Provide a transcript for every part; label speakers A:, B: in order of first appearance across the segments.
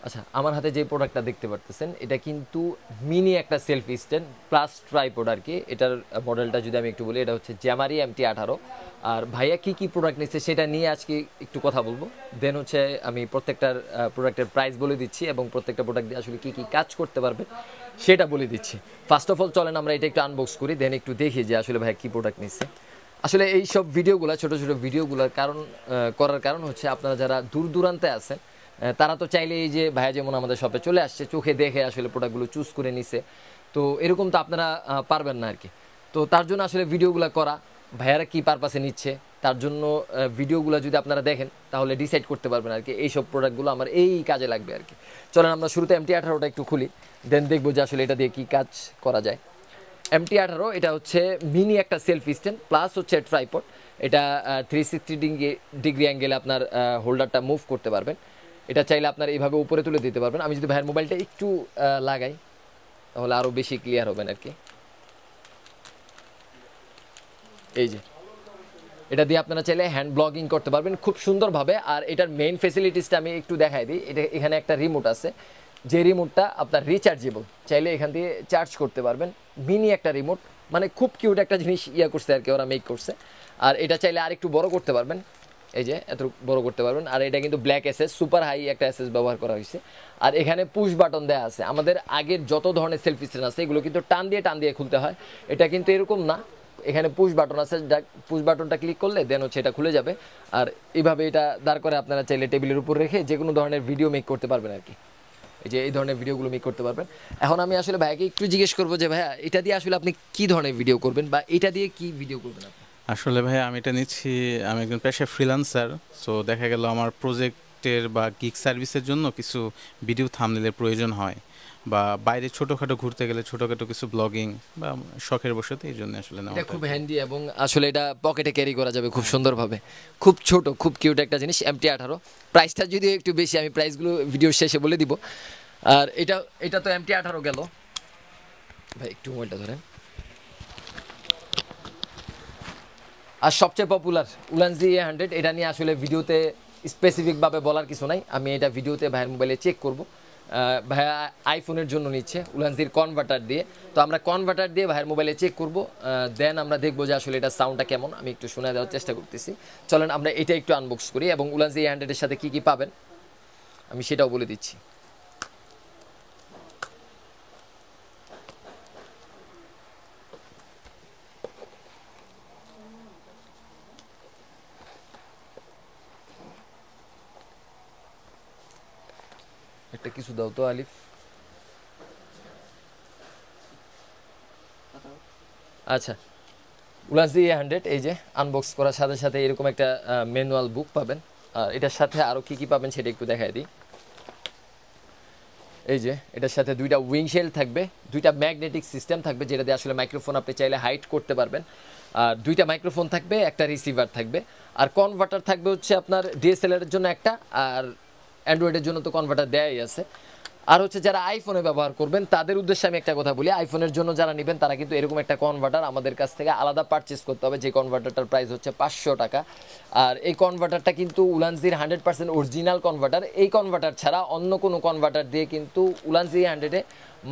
A: আচ্ছা, আমার হাতে যে প্রোডাক্টটা দেখতে পারতেছেন এটা কিন্তু মিনি একটা সেলফি স্ট্যান্ড প্লাস ট্রাইপড আর কি। এটার মডেলটা যদি আমি একটু বলি, এটা হচ্ছে জ্যামারি MT18। আর ভাইয়া কি কি প্রোডাক্ট নিচ্ছে সেটা নিয়ে আজকে একটু কথা বলবো। দেন হচ্ছে আমি প্রত্যেকটার প্রোডাক্টের প্রাইস বলে দিচ্ছি এবং প্রত্যেকটা প্রোডাক্ট দিয়ে আসলে কি কি কাজ করতে পারবে সেটা বলে দিচ্ছি। ফার্স্ট অফ অল চলেন আমরা এটা একটু আনবক্স করি, দেন একটু দেখি যে আসলে ভাইয়া কি প্রোডাক্ট নিচ্ছে। আসলে এই সব ভিডিওগুলো, ছোট ছোট ভিডিওগুলোর কারণ করার কারণ হচ্ছে আপনারা যারা দূর দূরান্তে আছেন তারা তো চাইলে এই যে ভাইয়া যেমন আমাদের শপে চলে আসছে, চোখে দেখে আসলে প্রোডাক্টগুলো চুজ করে নিছে, তো এরকম তো আপনারা পারবেন না আর কি। তো তার জন্য আসলে ভিডিওগুলো করা, ভাইয়ারা কী পারপাসে নিচ্ছে তার জন্য ভিডিওগুলো যদি আপনারা দেখেন তাহলে ডিসাইড করতে পারবেন আর কি এইসব প্রোডাক্টগুলো আমার এই কাজে লাগবে আর কি। চলেন আমরা শুরুতে MT18টা একটু খুলি, দেন দেখবো যে আসলে এটা দিয়ে কী কাজ করা যায়। MT18 এটা হচ্ছে মিনি একটা সেলফি স্ট্যান্ড প্লাস হচ্ছে ট্রাইপড। এটা 360 ডিগ্রি অ্যাঙ্গেলে আপনার হোল্ডারটা মুভ করতে পারবেন। এটা চাইলে আপনার এইভাবে উপরে তুলে দিতে পারবেন। আমি যদি ভাইয়ের মোবাইলটা একটু লাগাই তাহলে আরও বেশি ক্লিয়ার হবেন আর কি। এই যে এটা দিয়ে আপনারা চাইলে হ্যান্ড ব্লগিং করতে পারবেন খুব সুন্দরভাবে। আর এটার মেইন ফেসিলিটিসটা আমি একটু দেখাই দিই। এটা এখানে একটা রিমোট আছে, যে রিমোটটা আপনার রিচার্জেবল, চাইলে এখান দিয়ে চার্জ করতে পারবেন। মিনি একটা রিমোট, মানে খুব কিউট একটা জিনিস করছে আর কি, ওরা মেক করছে। আর এটা চাইলে আর একটু বড় করতে পারবেন, এই যে এত বড় করতে পারবেন। আর এটা কিন্তু ব্ল্যাক এসএস, সুপার হাই একটা এসএস ব্যবহার করা হয়েছে। আর এখানে পুশ বাটন দেওয়া আছে। আমাদের আগের যত ধরনের সেলফি স্ট্যান্ড আছে এগুলো কিন্তু টান দিয়ে খুলতে হয়, এটা কিন্তু এরকম না। এখানে পুশ বাটন আছে, পুশ বাটনটা ক্লিক করলে দেন হচ্ছে এটা খুলে যাবে। আর এইভাবে এটা দাঁড় করে আপনারা চাইলে টেবিলের উপর রেখে যে কোনো ধরনের ভিডিও মেক করতে পারবেন আর কি। এই যে এই ধরনের ভিডিওগুলো মেক করতে পারবেন। এখন আমি আসলে ভাইয়াকে একটু জিজ্ঞেস করবো যে ভাইয়া এটা দিয়ে আসলে আপনি কী ধরনের ভিডিও করবেন বা এটা দিয়ে কি ভিডিও করবেন আপনি?
B: আসলে ভাই আমি এটা নিচ্ছি, আমি একজন পেশায় ফ্রিল্যান্সার। সো দেখা গেল আমার প্রজেক্টের বা গিগ সার্ভিসের জন্য কিছু ভিডিও থাম্বনেলের প্রয়োজন হয়, বা বাইরে ছোটোখাটো ঘুরতে গেলে ছোটোখাটো কিছু ব্লগিং বা শখের বসতে, এই জন্য আসলে
A: এটা খুব হ্যান্ডি এবং আসলে এটা পকেটে ক্যারি করা যাবে খুব সুন্দরভাবে। খুব ছোট, খুব কিউট একটা জিনিস MT18। প্রাইসটা যদিও একটু বেশি, আমি প্রাইসগুলো ভিডিওর শেষে বলে দিব। আর এটা তো MT18 গেল। ভাই একটু মোবাইলটা ধরেন। আর সবচেয়ে পপুলার উলানজি A100, এটা নিয়ে আসলে ভিডিওতে স্পেসিফিকভাবে বলার কিছু নাই। আমি এটা ভিডিওতে ভাইয়ের মোবাইলে চেক করব। ভাইয়া আইফোনের জন্য নিচ্ছে উলানজির কনভার্টার দিয়ে, তো আমরা কনভার্টার দিয়ে ভাইয়ের মোবাইলে চেক করব। দেন আমরা দেখবো যে আসলে এটা সাউন্ডটা কেমন। আমি একটু শোনা দেওয়ার চেষ্টা করতেছি। চলেন আমরা এটা একটু আনবক্স করি এবং উলানজি A100 এর সাথে কী কী পাবেন আমি সেটাও বলে দিচ্ছি। একটা কিছু দাও তো আলিফ। আচ্ছা, উলানজি A100 এই যে আনবক্স করার সাথে সাথে এরকম একটা ম্যানুয়াল বুক পাবেন। আর এটার সাথে আরও কী কী পাবেন সেটা একটু দেখাই দিই। এই যে এটার সাথে দুইটা উইংশেল থাকবে, দুইটা ম্যাগনেটিক সিস্টেম থাকবে যেটা দিয়ে আসলে মাইক্রোফোন আপনি চাইলে হাইট করতে পারবেন। আর দুইটা মাইক্রোফোন থাকবে, একটা রিসিভার থাকবে। আর কনভার্টার থাকবে হচ্ছে আপনার DSLR এর জন্য একটা, আর অ্যান্ড্রয়েডের জন্য তো কনভার্টার দেয়াই আছে। আর হচ্ছে যারা আইফোনে ব্যবহার করবেন তাদের উদ্দেশ্যে আমি একটা কথা বলি, আইফোনের জন্য যারা নেবেন তারা কিন্তু এরকম একটা কনভার্টার আমাদের কাছ থেকে আলাদা পারচেস করতে হবে, যে কনভার্টারটার প্রাইস হচ্ছে 500 টাকা। আর এই কনভার্টারটা কিন্তু উলানজির 100% অরিজিনাল কনভার্টার। এই কনভার্টার ছাড়া অন্য কোনো কনভার্টার দিয়ে কিন্তু উলানজি A100-এ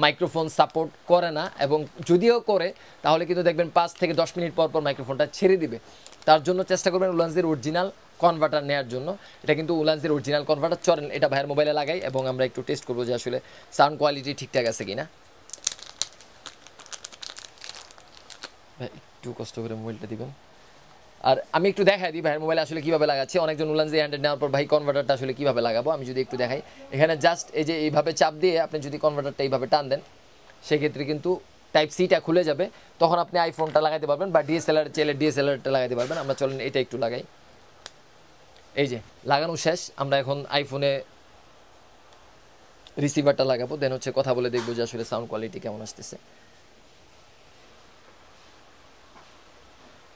A: মাইক্রোফোন সাপোর্ট করে না, এবং যদিও করে তাহলে কিন্তু দেখবেন 5 থেকে 10 মিনিট পর পর মাইক্রোফোনটা ছেড়ে দিবে। তার জন্য চেষ্টা করবেন উলানজির অরিজিনাল কনভার্টার নেওয়ার জন্য। এটা কিন্তু উলানজির অরিজিনাল কনভার্টার। চলেন এটা ভাইয়ের মোবাইলে লাগাই এবং আমরা একটু টেস্ট করবো যে আসলে সাউন্ড কোয়ালিটি ঠিকঠাক আছে কিনা। ভাই একটু কষ্ট করে মোবাইলটা দিবেন। আর আমি একটু দেখাই দিই ভাইয়ের মোবাইলে আসলে কীভাবে লাগাচ্ছি। অনেকজন উলানজি A100 নেওয়ার পর ভাই কনভার্টারটা আসলে কীভাবে লাগাবো আমি যদি একটু দেখাই। এখানে জাস্ট এই যে এইভাবে চাপ দিয়ে আপনি যদি কনভার্টারটা এইভাবে টান দেন সেক্ষেত্রে কিন্তু টাইপ সিটা খুলে যাবে, তখন আপনি আইফোনটা লাগাতে পারবেন বা DSLR চাইলে DSLRটা লাগাতে পারবেন। আমরা চলেন এটা একটু লাগাই। এই যে লাগানো শেষ, আমরা এখন আইফোনে রিসিভারটা লাগাবো, দেন হচ্ছে কথা বলে দেখবো যে আসলে সাউন্ড কোয়ালিটি কেমন আসতেছে।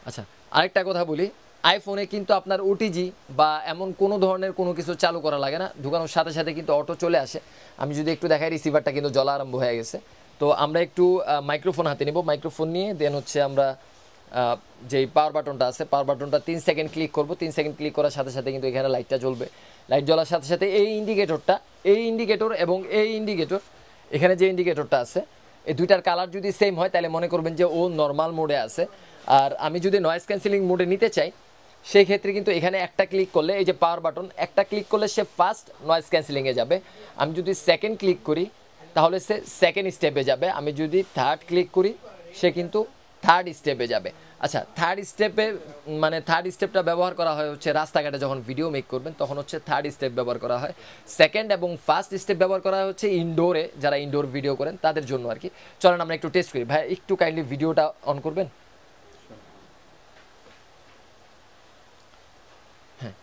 A: আচ্ছা, আরেকটা কথা বলি, আইফোনে কিন্তু আপনার OTG বা এমন কোনো ধরনের কোনো কিছু চালু করা লাগে না, ঢুকানোর সাথে সাথে কিন্তু অটো চলে আসে। আমি যদি একটু দেখাই রিসিভারটা কিন্তু জ্বলা আরম্ভ হয়ে গেছে। তো আমরা একটু মাইক্রোফোন হাতে নিব, মাইক্রোফোন নিয়ে দেন হচ্ছে আমরা যেই পাওয়ার বাটনটা আছে, পাওয়ার বাটনটা 3 সেকেন্ড ক্লিক করব, 3 সেকেন্ড ক্লিক করার সাথে সাথে কিন্তু এখানে লাইটটা জ্বলবে। লাইট জ্বলার সাথে সাথে এই ইন্ডিকেটরটা, এই ইন্ডিকেটর এবং এই ইন্ডিকেটর, এখানে যে ইন্ডিকেটরটা আছে, এই দুইটার কালার যদি সেম হয় তাহলে মনে করবেন যে ও নর্মাল মোডে আছে। আর আমি যদি নয়েজ ক্যান্সেলিং মোডে নিতে চাই সেই ক্ষেত্রে কিন্তু এখানে একটা ক্লিক করলে, এই যে পাওয়ার বাটন, একটা ক্লিক করলে সে ফার্স্ট নয়েজ ক্যান্সেলিংয়ে যাবে। আমি যদি সেকেন্ড ক্লিক করি তাহলে সে সেকেন্ড স্টেপে যাবে। আমি যদি থার্ড ক্লিক করি সে কিন্তু থার্ড স্টেপে যাবে। আচ্ছা, থার্ড স্টেপে মানে থার্ড স্টেপটা ব্যবহার করা হয় হচ্ছে রাস্তাঘাটে যখন ভিডিও মেক করবেন তখন হচ্ছে থার্ড স্টেপ ব্যবহার করা হয়। সেকেন্ড এবং ফার্স্ট স্টেপ ব্যবহার করা হচ্ছে ইনডোরে, যারা ইনডোর ভিডিও করেন তাদের জন্য আর কি। চলেন আমরা একটু টেস্ট করি। ভাই একটু কাইন্ডলি ভিডিওটা অন করবেন। হ্যাঁ,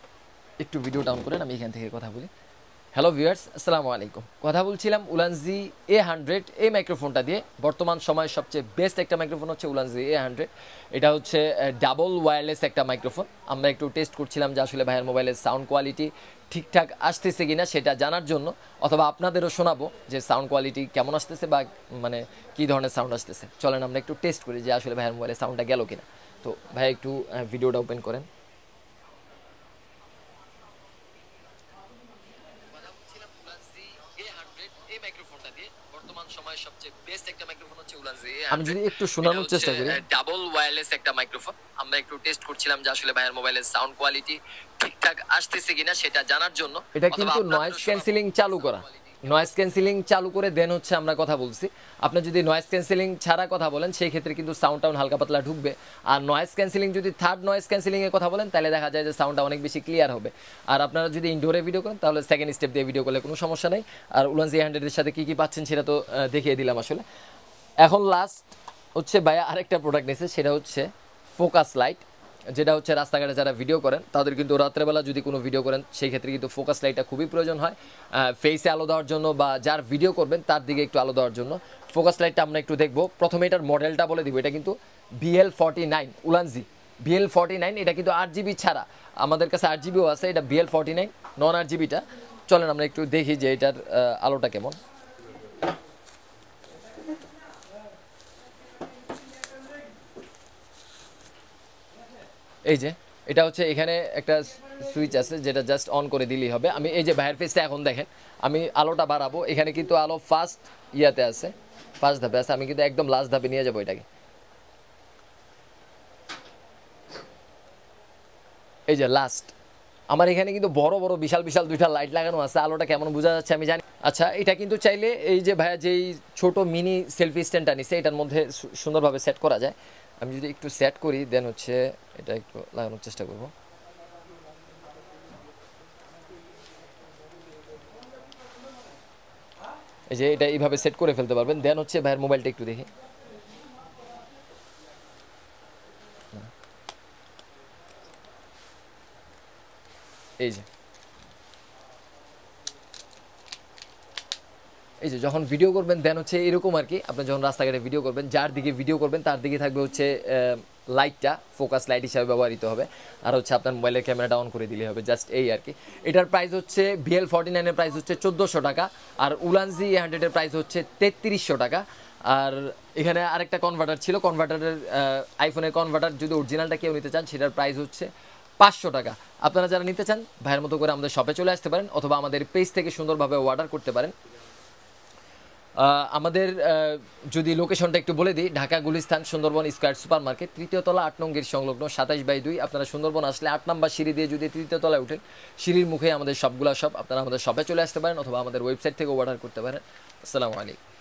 A: একটু ভিডিওটা অন করেন, আমি এখান থেকে কথা বলি। হ্যালো ভিউয়ার্স, আসসালামু আলাইকুম। কথা বলছিলাম উলানজি A100 এই মাইক্রোফোনটা দিয়ে। বর্তমান সময়ে সবচেয়ে বেস্ট একটা মাইক্রোফোন হচ্ছে উলানজি A100। এটা হচ্ছে ডাবল ওয়্যারলেস একটা মাইক্রোফোন। আমরা একটু টেস্ট করছিলাম যে আসলে ভাইয়ের মোবাইলের সাউন্ড কোয়ালিটি ঠিকঠাক আসতেছে কিনা সেটা জানার জন্য, অথবা আপনাদেরও শোনাবো যে সাউন্ড কোয়ালিটি কেমন আসতেছে বা মানে কী ধরনের সাউন্ড আসতেছে। চলেন আমরা একটু টেস্ট করি যে আসলে ভাইয়ের মোবাইলের সাউন্ডটা গেল কিনা। তো ভাই একটু ভিডিওটা ওপেন করেন। আমি যদি একটু শোনানোর চেষ্টা করি, ডাবল ওয়্যারলেস একটা মাইক্রোফোন। আমরা একটু টেস্ট করছিলাম যে আসলে ভাইয়ের মোবাইলের সাউন্ড কোয়ালিটি ঠিকঠাক আসতেছে কিনা সেটা জানার জন্য। এটা কিন্তু নয়েজ ক্যান্সেলিং চালু করা, নয়েজ ক্যান্সেলিং চালু করে দেন হচ্ছে আমরা কথা বলছি। আপনি যদি নয়েজ ক্যান্সেলিং ছাড়া কথা বলেন সেই ক্ষেত্রে কিন্তু সাউন্ড টাউন হালকা পাতলা ঢুকবে। আর নয়েজ ক্যান্সেলিং যদি থার্ড নয়েজ ক্যান্সেলিং এর কথা বলেন তাহলে দেখা যায় যে সাউন্ডটা অনেক বেশি ক্লিয়ার হবে। আর আপনারা যদি ইনডোরে ভিডিও করেন তাহলে সেকেন্ড স্টেপ দিয়ে ভিডিও করলে কোনো সমস্যা নেই। আর উলানজি A100 এর সাথে কী কী পাচ্ছেন সেটা তো দেখিয়ে দিলাম আসলে। এখন লাস্ট হচ্ছে ভাইয়া আরেকটা প্রোডাক্ট নিয়েছে, সেটা হচ্ছে ফোকাস লাইট, যেটা হচ্ছে রাস্তাঘাটে যারা ভিডিও করেন তাদের কিন্তু রাত্রেবেলা যদি কোনো ভিডিও করেন সেই ক্ষেত্রে কিন্তু ফোকাস লাইটটা খুবই প্রয়োজন হয়, ফেসে আলো দেওয়ার জন্য বা যার ভিডিও করবেন তার দিকে একটু আলো দেওয়ার জন্য। ফোকাস লাইটটা আমরা একটু দেখবো। প্রথমে এটার মডেলটা বলে দিব। এটা কিন্তু BL49 উলানজি BL49। এটা কিন্তু 8GB ছাড়া, আমাদের কাছে 8GBও আছে। এটা BL49 নন 8GBটা। চলেন আমরা একটু দেখি যে এটার আলোটা কেমন। এই যে এটা হচ্ছে এখানে একটা সুইচ আছে যেটা জাস্ট অন করে দিলেই হবে। আমি এই যে ভাইয়ের ফেসটা এখন দেখেন, আমি আলোটা বাড়াবো। এখানে কিন্তু আলো ফার্স্ট ইয়াতে আছে, ফার্স্ট ধাপে আছে। আমি কিন্তু একদম লাস্ট ধাপে নিয়ে যাবো এটাকে। এই যে লাস্ট, আমার এখানে কিন্তু বড় বড় বিশাল বিশাল দুইটা লাইট লাগানো আছে। আলোটা কেমন বোঝা যাচ্ছে আমি জানি। আচ্ছা, এটা কিন্তু চাইলে এই যে ভাইয়া যেই ছোট মিনি সেলফি স্ট্যান্ডটা নিছে এটার মধ্যে সুন্দরভাবে সেট করা যায়। আমি যদি একটু সেট করি দেন হচ্ছে এটা একটু লাগানোর চেষ্টা করব। এই যে এটা এইভাবে সেট করে ফেলতে পারবেন। দেন হচ্ছে ভাইয়ের মোবাইলটা একটু দেখি। এই যে এই যে যখন ভিডিও করবেন দেন হচ্ছে এরকম আর কি। আপনি যখন রাস্তাঘাটে ভিডিও করবেন, যার দিকে ভিডিও করবেন তার দিকে থাকবে হচ্ছে লাইটটা, ফোকাস লাইট হিসাবে ব্যবহৃত হবে। আর হচ্ছে আপনার মোবাইলের ক্যামেরাটা অন করে দিলে হবে, জাস্ট এই আর কি। এটার প্রাইস হচ্ছে BL49 এর প্রাইস হচ্ছে 1400 টাকা, আর উলানজি A100 এর প্রাইস হচ্ছে 3300 টাকা। আর এখানে আরেকটা কনভার্টার ছিল, কনভার্টারের আইফোনের কনভার্টার যদি অরিজিনালটা কেউ নিতে চান সেটার প্রাইস হচ্ছে 500 টাকা। আপনারা যারা নিতে চান ভাইয়ের মতো করে আমাদের শপে চলে আসতে পারেন, অথবা আমাদের পেজ থেকে সুন্দরভাবে অর্ডার করতে পারেন। আমাদের যদি লোকেশনটা একটু বলে দিই, Dhaka Gulistan Sundarban square super market, তৃতীয় তলা 8 নং গেট সংলগ্ন 27/2। আপনারা সুন্দরবন আসলে 8 নাম্বার সিঁড়ি দিয়ে যদি তৃতীয় তলায় উঠেন, সিঁড়ির মুখে আমাদের সবগুলা শপ। আপনারা আমাদের শপে চলে আসতে পারেন অথবা আমাদের ওয়েবসাইট থেকে অর্ডার করতে পারেন। আসসালামু আলাইকুম।